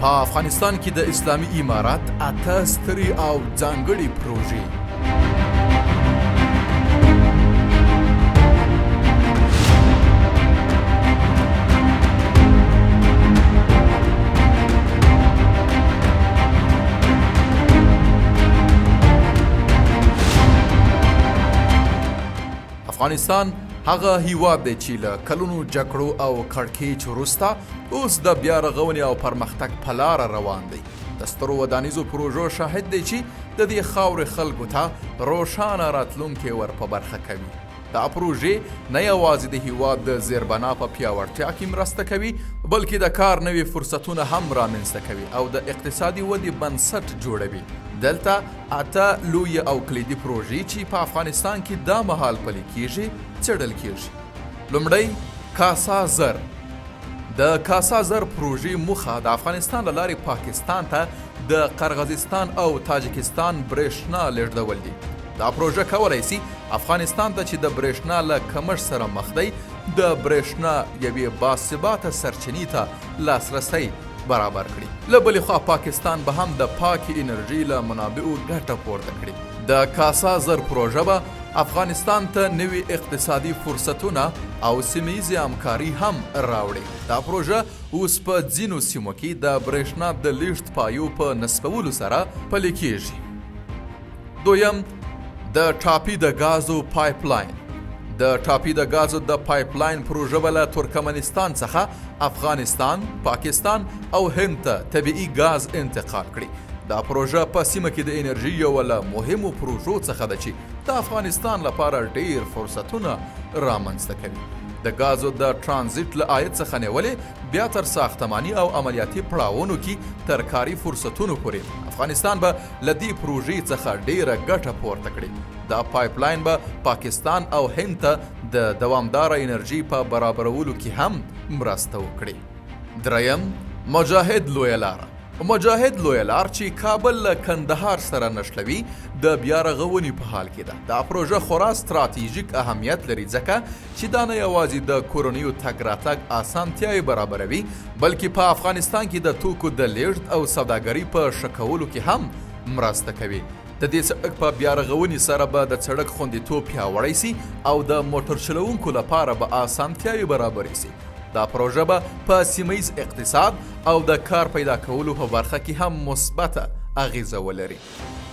په افغانستان کې د اسلامي امارت 8 سترې او ځانګړې پروژې. افغانستان هغه هیواد دی چې له کلونو جګړو او کړکېچ وروسته اوس د بیا رغونې او پرمختګ په لاره روان دی. د سترو ودانیزو پروژو شاهد دی چې د دې خاورې خلکو ته روښانه راتلونکی ور په برخه کوي. دا پروژې نه یوازې د هیواد د زیربنا په پیاوړتیا کې مرسته کوي، بلکې د کار نوي فرصتونه هم رامنځته کوي او د اقتصادي ودې بنسټ جوړوي. دلته 8 لویې او کلیدي پروژې چې په افغانستان کې دا مهال پلي کیږي څیړل کیږي. لومړی کاسا زر. د کاسا زر پروژې موخه د افغانستان له لارې پاکستان ته د قرغیزستان او تاجکستان برېښنا لیږدول دي. دا پروژه کولی سي افغانستان ته چې د برېښنا له کمښت سره مخ دی د برېښنا یوې باثباته سرچینې ته لاسرسی برابر کړي. له بلې خوا پاکستان به هم د پاکې انرژي له منابعو ګټه پورته کړي. د کاسا زر پروژه به افغانستان ته نوي اقتصادي فرصتونه او سیمه‌ییزې همکاري هم راوړي. دا پروژه اوس په ځینو سیمو کې د برېښنا د لیږد پایو په نصبولو سره پلي کیږي. دویم د ټاپي د غازو پایپ لاین. د ټاپي د غازو د پایپ لاین پروژه به له ترکمنستان څخه افغانستان، پاکستان او هند ته طبیعي غاز انتقال کړي. دا پروژه په سیمه کې د انرژي یوه له مهمو پروژو څخه ده چې د افغانستان لپاره ډیر فرصتونه رامنځته کوي. د غازو د ترانزیت له عاید څخه نیولې بیا تر ساختماني او عملیاتي پړاوونو کې تر کاري فرصتونو پورې افغانستان به له دې پروژې څخه ډیره ګټه پورته کړي. دا پایپ لاین به پاکستان او هند ته د دوامداره انرژي په برابرولو کې هم مرسته وکړي. دریم مجاهد لویه لاره. مجاهد لویه لار چې کابل له کندهار سره نښلوي د بیا رغونې په حال کې ده. دا پروژه خورا ستراتیژیک اهمیت لري ځکه چې دا نه یوازې د کورنیو تګ راتګ اسانتیاوې برابروي، بلکې په افغانستان کې د توکو د لیږد او سوداګرۍ په ښه کولو کې هم مرسته کوي. د دې سړک په بیا رغونې سره به د سړک خوندیتوب پیاوړی سي او د موټر چلوونکو لپاره به اسانتیاوې برابرې سي. دا پروژه به په سیمه‌ییز اقتصاد او د کار پیدا کولو په برخه کې هم مثبته اغیزه ولري.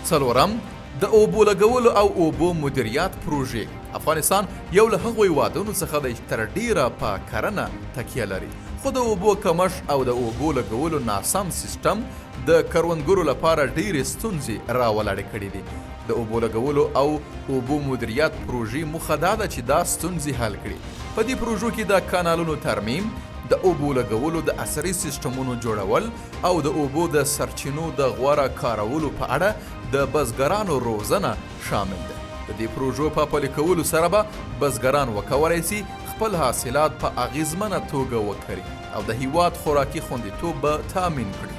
څلورم د اوبو لګولو او اوبو مدیریت پروژې. افغانستان یو له هغو هیوادونو څخه دی چې تر ډیره په کرنه تکیه لري، خو د اوبو کمښت او د اوبو لګولو ناسم سیستم د کروندګرو لپاره ډیرې ستونزې راولاړې کړي دي. د اوبو لګولو او اوبو مدیریت پروژې موخه دا ده چې دا ستونزې حل کړي. په دې پروژو کې د کانالونو ترمیم، د اوبو لګولو د عصري سیستمونو جوړول او د اوبو د سرچینو د غوره کارولو په اړه د بزګرانو روزنه شامل ده. د دې پروژو په پلي کولو سره به بزګران وکولای سي خپل حاصلات په اغیزمنه توګه وکري او د هیواد خوراکي خوندیتوب به تامین کړي.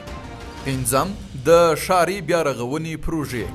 پنځم د ښاري بیا رغونې پروژې.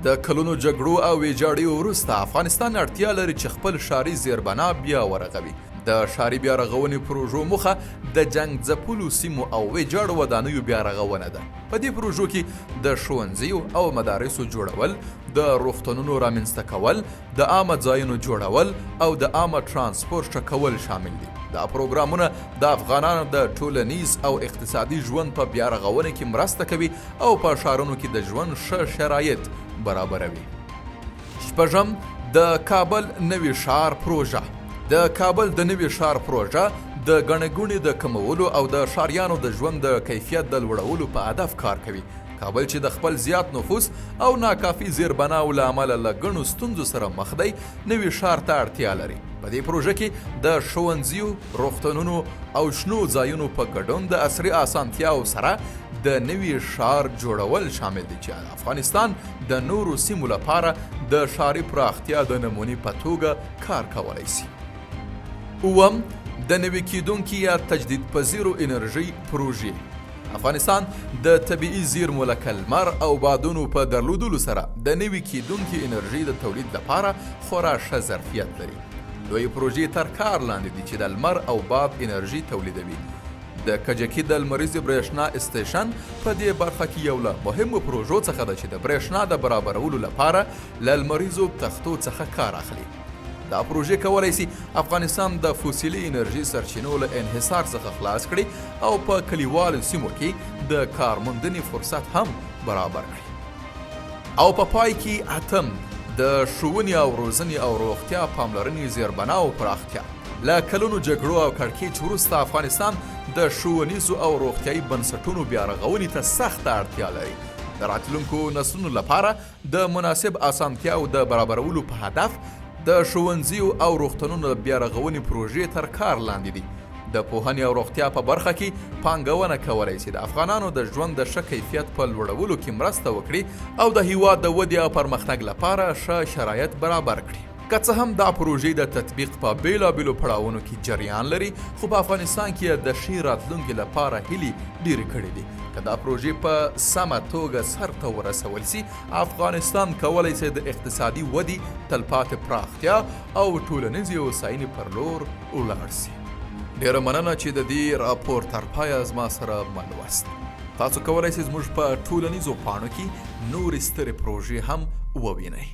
د کلونو جګړو او ویجاړیو وروسته افغانستان اړتیا لري چې خپل ښاري زیربنا بیا ورغوي. د ښاري بیا رغونې پروژو موخه د جنګ ځپلو سیمو او ویجاړو ودانیو بیا رغونه ده. په دې پروژو کې د ښوونځیو او مدارسو جوړول، د روغتونونو رامنځته کول، د عامه ځایونو جوړول او د عامه ترانسپورت ښه کول شامل دي. دا پروګرامونه د افغانانو د ټولنیز او اقتصادي ژوند په بیا رغونه کې مرسته کوي او په ښارونو کې د ژوند ښه شرایط برابروي. شپږم د کابل نوي ښار پروژه. د کابل د نوي ښار پروژه د ګڼې ګوڼې د کمولو او د ښاریانو د ژوند د کیفیت د لوړولو په هدف کار کوي. کابل چې د خپل زیات نفوس او ناکافي زیربناو له امله له ګڼو ستونزو سره مخ دی، نوي ښار ته اړتیا لري. په دې پروژه کې د ښوونځیو، روغتونونو او شنو ځایونو په ګډون د عصري اسانتیاو سره د نوي ښار جوړول شامل دي چې افغانستان د نورو سیمو لپاره د ښاري پراختیا د نمونې په توګه کار کولی سي. اووم د نوي کیدونکي یا تجدید پذیرو انرژي پروژې. افغانستان د طبیعي زیرمو لکه لمر او بادونو په درلودلو سره د نوي کیدونکي انرژي د تولید لپاره خورا ښه ظرفیت لري. لویې پروژې تر کار لاندې دي چې د لمر او باد انرژي تولیدوي. د کجکي د لمریزې برېښنا استیشن په دې برخه کې یو له مهمو پروژو څخه ده چې د برېښنا د برابرولو لپاره له لمریزو تختو څخه کار اخلي. دا پروژې کولی شي افغانستان د فوسیلي انرژي سرچینو له انحصار څخه خلاص کړي او په کلیوالو سیمو کې د کارموندنې فرصت هم برابر کړي. او په پای کې اتم د ښوونې او روزنې او روغتیا پاملرنې زیربنا او پراختیا. له کلونو جګړو او کړکېچ وروسته افغانستان د ښوونیزو او روغتیایي بنسټونو بیا رغونې ته سخته اړتیا لري. د راتلونکو نسلونو لپاره د مناسب اسانتیاو د برابرولو په هدف د ښوونځیو او روغتونونو بیا رغونې پروژې تر کار لاندې دي. د پوهنې او روغتیا په برخه کې پانګونه کولی شي د افغانانو د ژوند د ښه کیفیت په لوړولو کې مرسته وکړي او د هیواد د ودې او پرمختګ لپاره ښه شرایط برابر کړي. که څه هم دا پروژې د تطبیق په بیلابیلو پړاوونو کې جریان لري، خو په افغانستان کې د ښې راتلونکي لپاره هیلې ډېرې کړې دي. که دا پروژې په سمه توګه سرته ورسول سي، افغانستان کولی شي د اقتصادي ودې، تلپاتې پراختیا او ټولنیزې هوساینې پر لور ولاړ سي. ډېره مننه چې د دې راپور تر پایه زما سره مل واست. تاسو کولی شئ زموږ په ټولنیزو پاڼو کې نورې سترې پروژې هم ووینئ.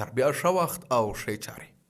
تر بیا ښه وخت او ښې چارې.